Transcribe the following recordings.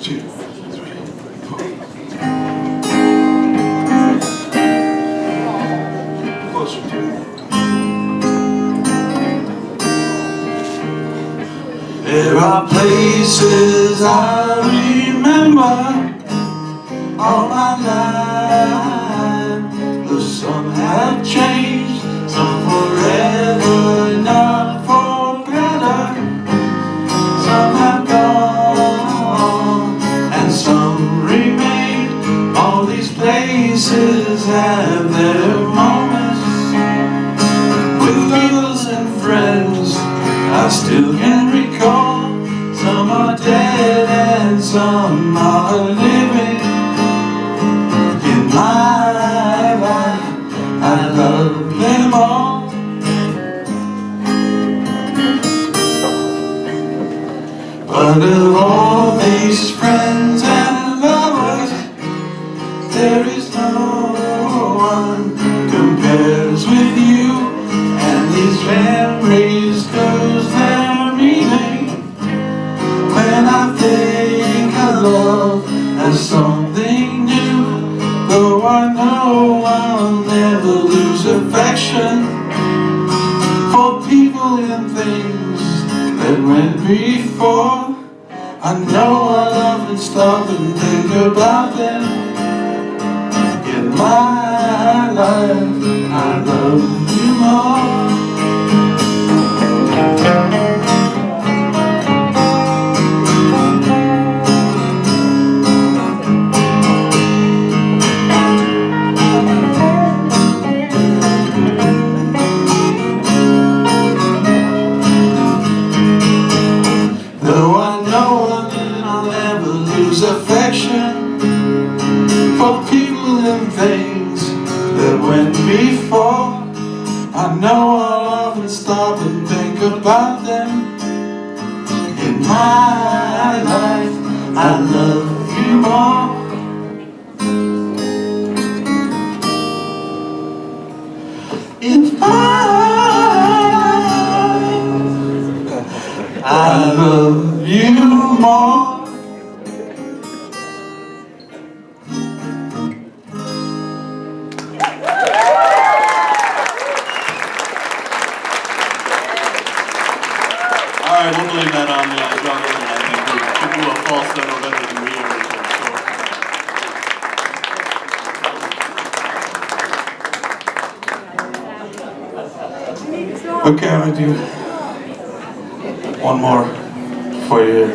2, 3, 4. Closer to it. There are places I remember all my life, but some have changed, some forever, not for better. Some have gone, and some remain. All these places have their moments with lovers and friends I still can recall. Some are dead and some are living. In my life, I love them all. But of all these friends and lovers, there is no one compares with you. And these memories lose their meaning when I think of love as something new. Though I know I'll never lose affection for people and things that went before. I know I love and stop and think about them. In my life, I love you more. Affection for people and things that went before. I know I'll often stop and think about them. In my life, I love you more. In my life, I love you more. Alright, we'll blame that on John Lennon. I think we could do a falsetto better than we ever could. Okay, I'm gonna do one more for you.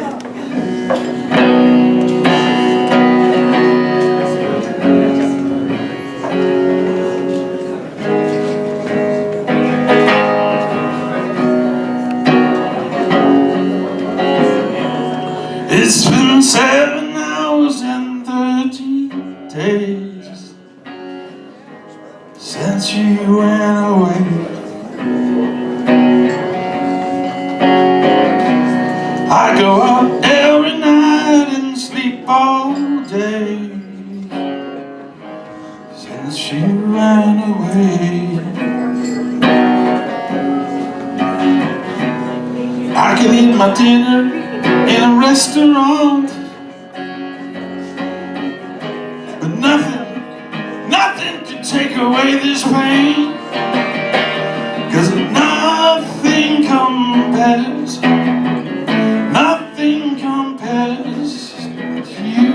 It's been 7 hours and 13 days since you went away. I go out every night and sleep all day since you ran away. I can eat my dinner in a restaurant, but nothing can take away this pain, 'cause nothing compares to you.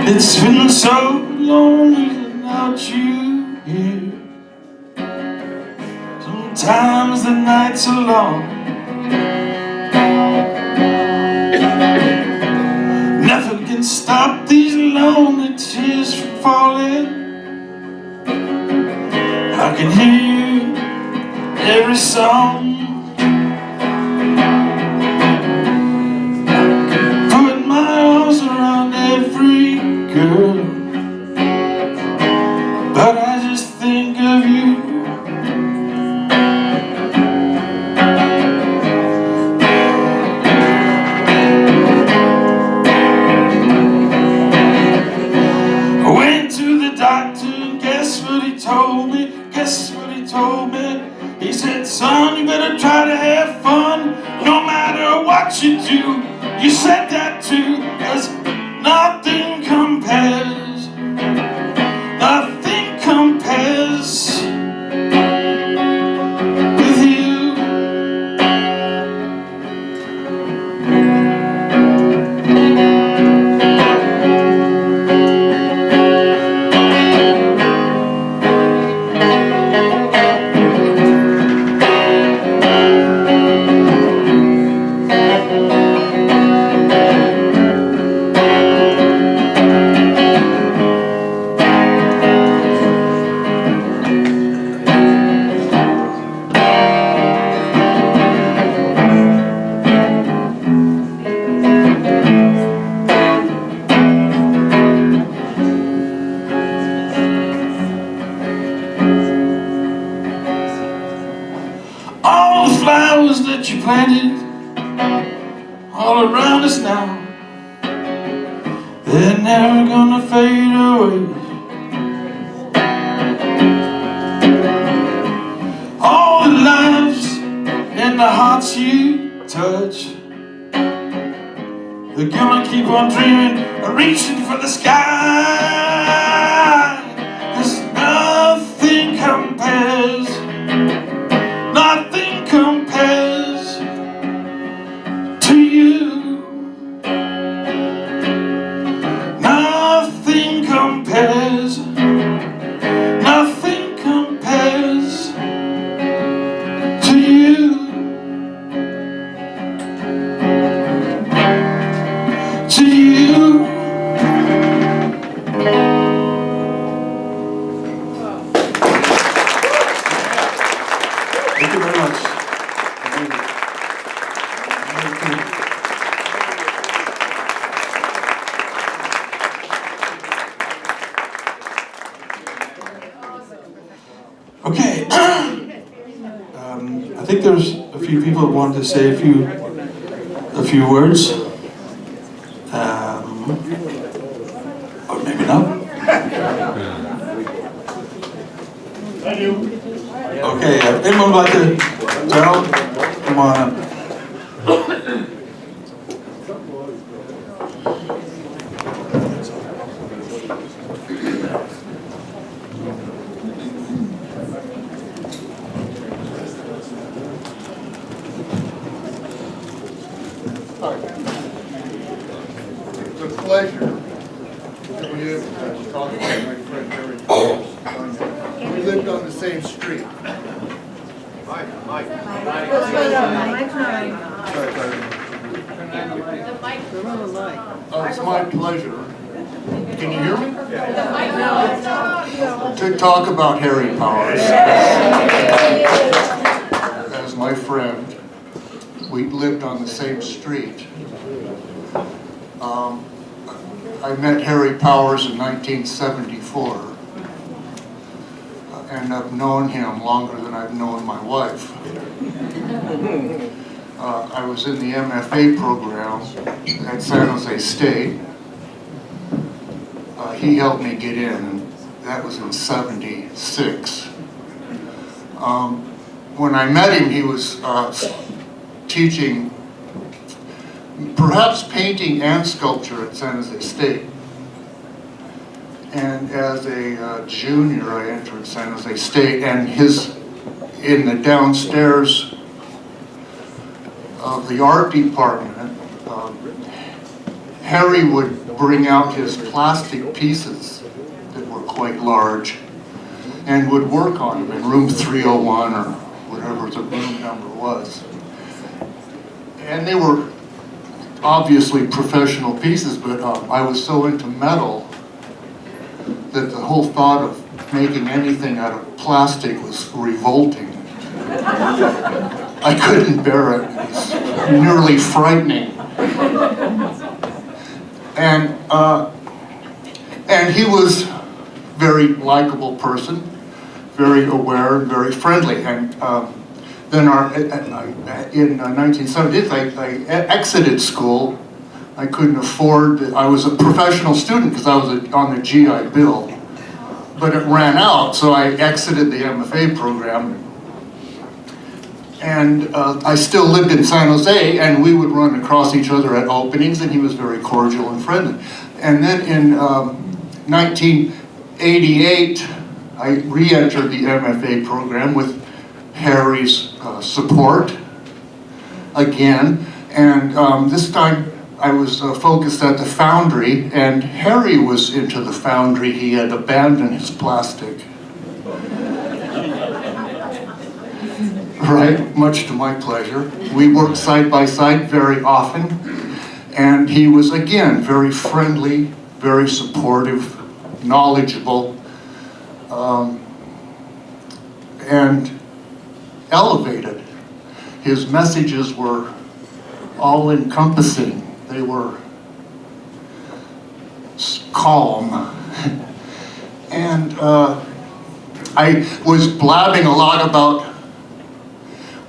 It's been so lonely without you here. Sometimes the nights are long. Nothing can stop these lonely tears from falling. I can hear every song. Put my arms around every girl, but I just think of you. Guess what he told me? He said, son, you better try to have fun no matter what you do. You said that too, 'cause nothing compares. Nothing compares with you. All the flowers that you planted all around us now, they're never gonna fade away. All the lives and the hearts you touch, they're gonna keep on dreaming, reaching for the sky. 'Cause nothing compares. Nothing compares to you. Nothing compares. Nothing compares to you. To you. Thank you very much. Okay. I think there's a few people who want to say a few words. Or maybe not. I do. Okay, anyone would like to? Gerald, come on up. It's a pleasure to be able to talk to my friend Harry Powers. We lived on the same street. It's my pleasure. Can you hear me? To talk about Harry Powers as my friend. We lived on the same street. I met Harry Powers in 1974. And I've known him longer than I've known my wife. I was in the MFA program at San Jose State. He helped me get in, and that was in '76. When I met him, he was teaching perhaps painting and sculpture at San Jose State. And as a junior, I entered San Jose State, and in the downstairs of the art department, Harry would bring out his plastic pieces that were quite large and would work on them in room 301 or whatever the room number was. And they were obviously professional pieces, but I was so into metal that the whole thought of making anything out of plastic was revolting. I couldn't bear it. It was nearly frightening. And he was a very likable person, very aware and very friendly. And then in 1970, I exited school. I couldn't afford, I was a professional student because I was on the GI Bill, but it ran out, so I exited the MFA program. And I still lived in San Jose, and we would run across each other at openings, and he was very cordial and friendly. And then in 1988, I re-entered the MFA program with Harry's support again, and this time I was focused at the foundry, and Harry was into the foundry. He had abandoned his plastic. Right, much to my pleasure. We worked side by side very often, and he was, again, very friendly, very supportive, knowledgeable, and elevated. His messages were all-encompassing. They were calm. And I was blabbing a lot about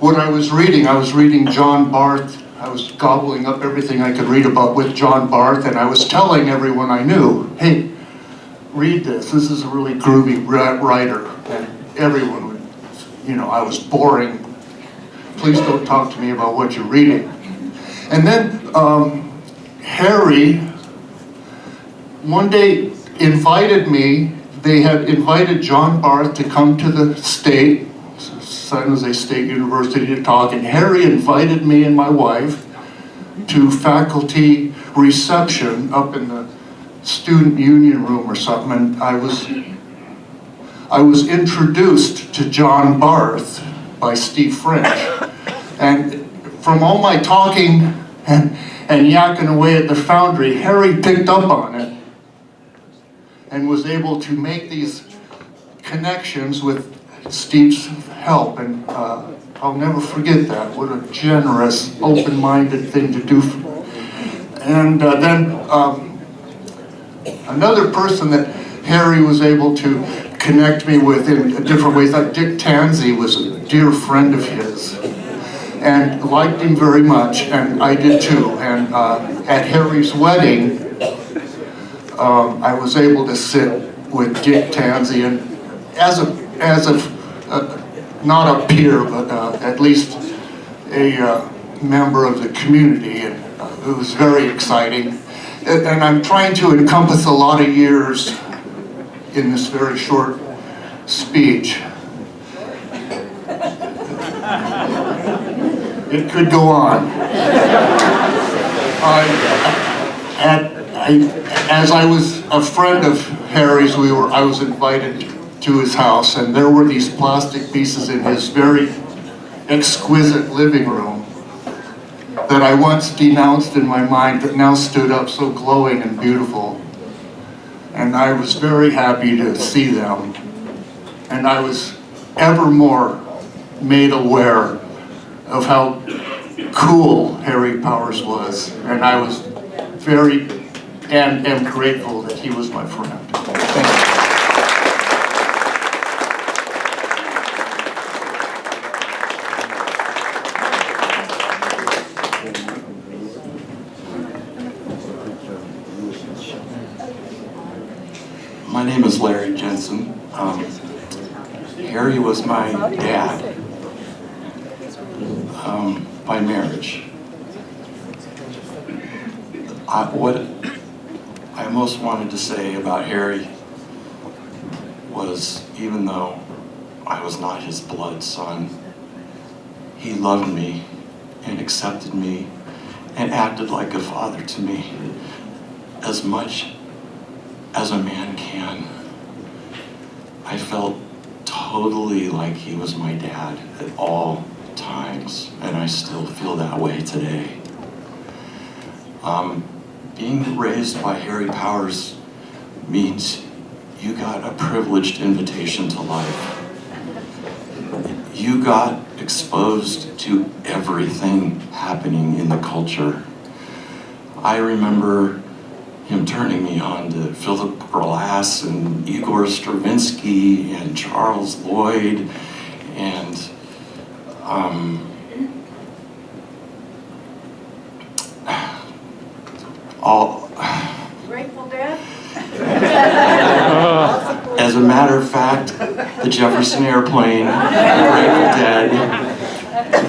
what I was reading. I was reading John Barth. I was gobbling up everything I could read about with John Barth, and I was telling everyone I knew, hey, read this. This is a really groovy writer. And everyone would, I was boring. Please don't talk to me about what you're reading. And then Harry one day invited me. They had invited John Barth to come to the state, San Jose State University, to talk, and Harry invited me and my wife to faculty reception up in the student union room or something, and I was introduced to John Barth by Steve French. And from all my talking and yakking away at the foundry, Harry picked up on it and was able to make these connections with Steve's help, and I'll never forget that. What a generous, open-minded thing to do. And then another person that Harry was able to connect me with in different ways, like Dick Tansey was a dear friend of his, and liked him very much, and I did too. And at Harry's wedding, I was able to sit with Dick Tansey, and as a not a peer, but at least a member of the community, and it was very exciting. And I'm trying to encompass a lot of years in this very short speech. It could go on. As I was a friend of Harry's, I was invited to his house, and there were these plastic pieces in his very exquisite living room that I once denounced in my mind, that now stood up so glowing and beautiful. And I was very happy to see them. And I was ever more made aware of how cool Harry Powers was. And I was very, and am grateful that he was my friend. Thank you. My name is Larry Jensen. Harry was my dad by marriage. What I most wanted to say about Harry was, even though I was not his blood son, he loved me and accepted me and acted like a father to me, as much as a man can. I felt totally like he was my dad at all times, and I still feel that way today. Being raised by Harry Powers means you got a privileged invitation to life. You got exposed to everything happening in the culture. I remember him turning me on to Philip Glass and Igor Stravinsky and Charles Lloyd and all. Grateful Dead? As a matter of fact, the Jefferson Airplane, the Grateful Dead,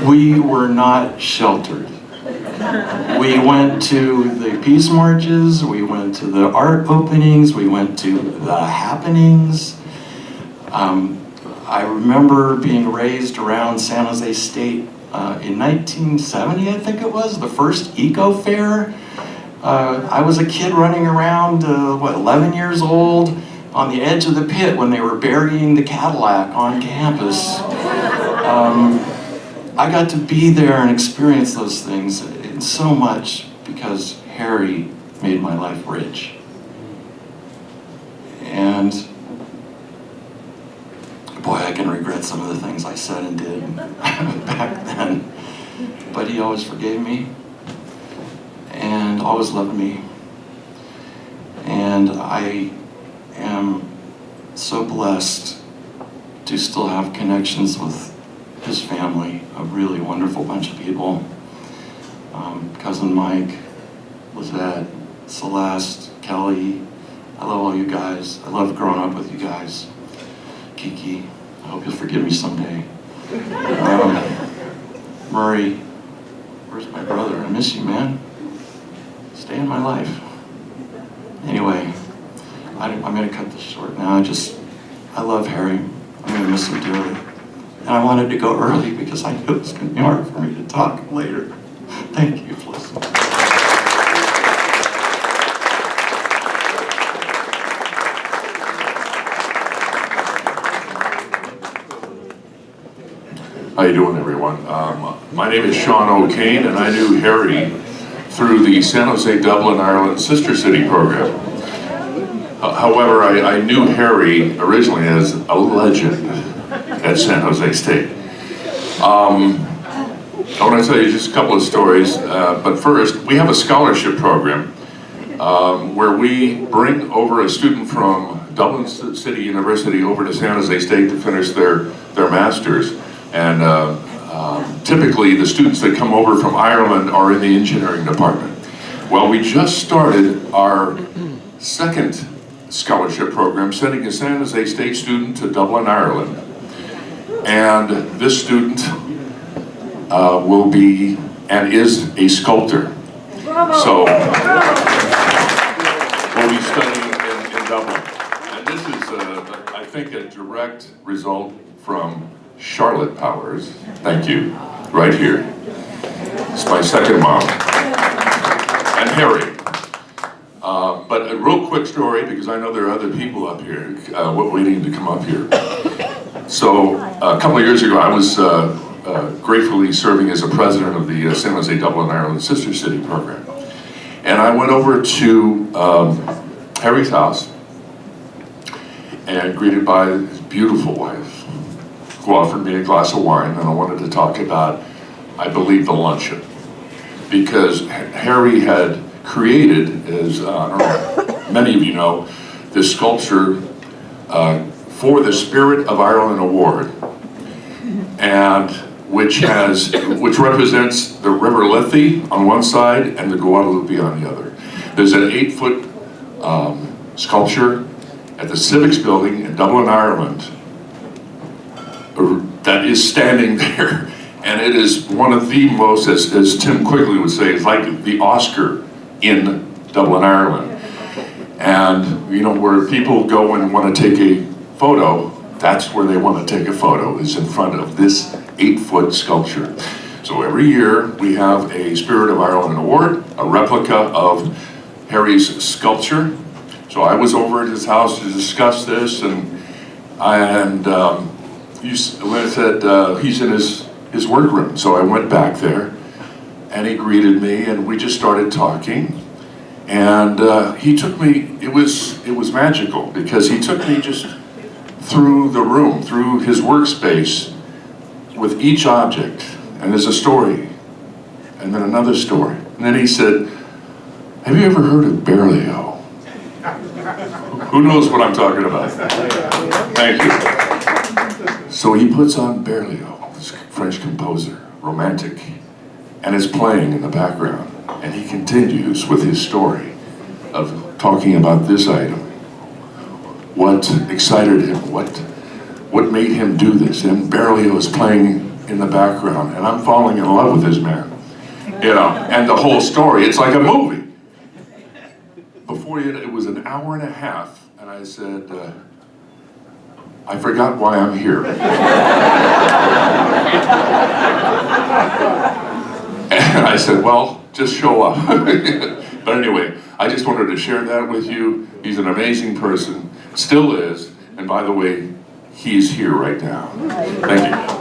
We were not sheltered. We went to the peace marches, we went to the art openings, we went to the happenings. I remember being raised around San Jose State in 1970, I think it was, the first eco fair. I was a kid running around, 11 years old, on the edge of the pit when they were burying the Cadillac on campus. I got to be there and experience those things, and so much because Harry made my life rich. And boy, I can regret some of the things I said and did back then. But he always forgave me and always loved me. And I am so blessed to still have connections with his family, a really wonderful bunch of people. Cousin Mike, Lizette, Celeste, Kelly, I love all you guys. I love growing up with you guys. Kiki, I hope you'll forgive me someday. Murray, where's my brother? I miss you, man. Stay in my life. Anyway, I'm gonna cut this short now. I love Harry. I'm gonna miss him dearly. And I wanted to go early because I knew it was gonna be hard for me to talk later. Thank you for listening. How you doing, everyone? My name is Sean O'Kane, and I knew Harry through the San Jose Dublin Ireland Sister City program. However, I knew Harry originally as a legend at San Jose State. I want to tell you just a couple of stories, but first, we have a scholarship program where we bring over a student from Dublin City University over to San Jose State to finish their master's. And typically the students that come over from Ireland are in the engineering department. Well, we just started our second scholarship program, sending a San Jose State student to Dublin, Ireland. And this student will be and is a sculptor. Bravo. So we'll be studying in Dublin. And this is, I think, a direct result from Charlotte Powers, thank you, right here. It's my second mom. And Harry. But a real quick story, because I know there are other people up here waiting to come up here. So a couple of years ago, I was gratefully serving as a president of the San Jose Dublin Ireland Sister City program. And I went over to Harry's house and greeted by his beautiful wife, who offered me a glass of wine, and I wanted to talk about, I believe, the luncheon. Because Harry had created, as I don't know, many of you know, this sculpture for the Spirit of Ireland Award, and which represents the River Liffey on one side and the Guadalupe on the other. There's an 8-foot sculpture at the Civics Building in Dublin, Ireland, that is standing there, and it is one of the most, as Tim Quigley would say, it's like the Oscar in Dublin, Ireland. And you know, where people go and want to take a photo, that's where they want to take a photo, is in front of this 8-foot sculpture. So every year we have a Spirit of Ireland Award, a replica of Harry's sculpture. So I was over at his house to discuss this, and Lynn said he's in his workroom. So I went back there, and he greeted me, and we just started talking. And he took me, it was magical, because he took me just through the room, through his workspace, with each object. And there's a story, and then another story. And then he said, have you ever heard of Berlioz? Who knows what I'm talking about? Thank you. So he puts on Berlioz, this French composer, romantic, and is playing in the background. And he continues with his story of talking about this item. What excited him, what made him do this? And Berlioz is playing in the background, and I'm falling in love with this man. You know, and the whole story, it's like a movie. Before it was an hour and a half, and I said, I forgot why I'm here. And I said, well, just show up. But anyway, I just wanted to share that with you. He's an amazing person, still is, and by the way, he's here right now. Thank you.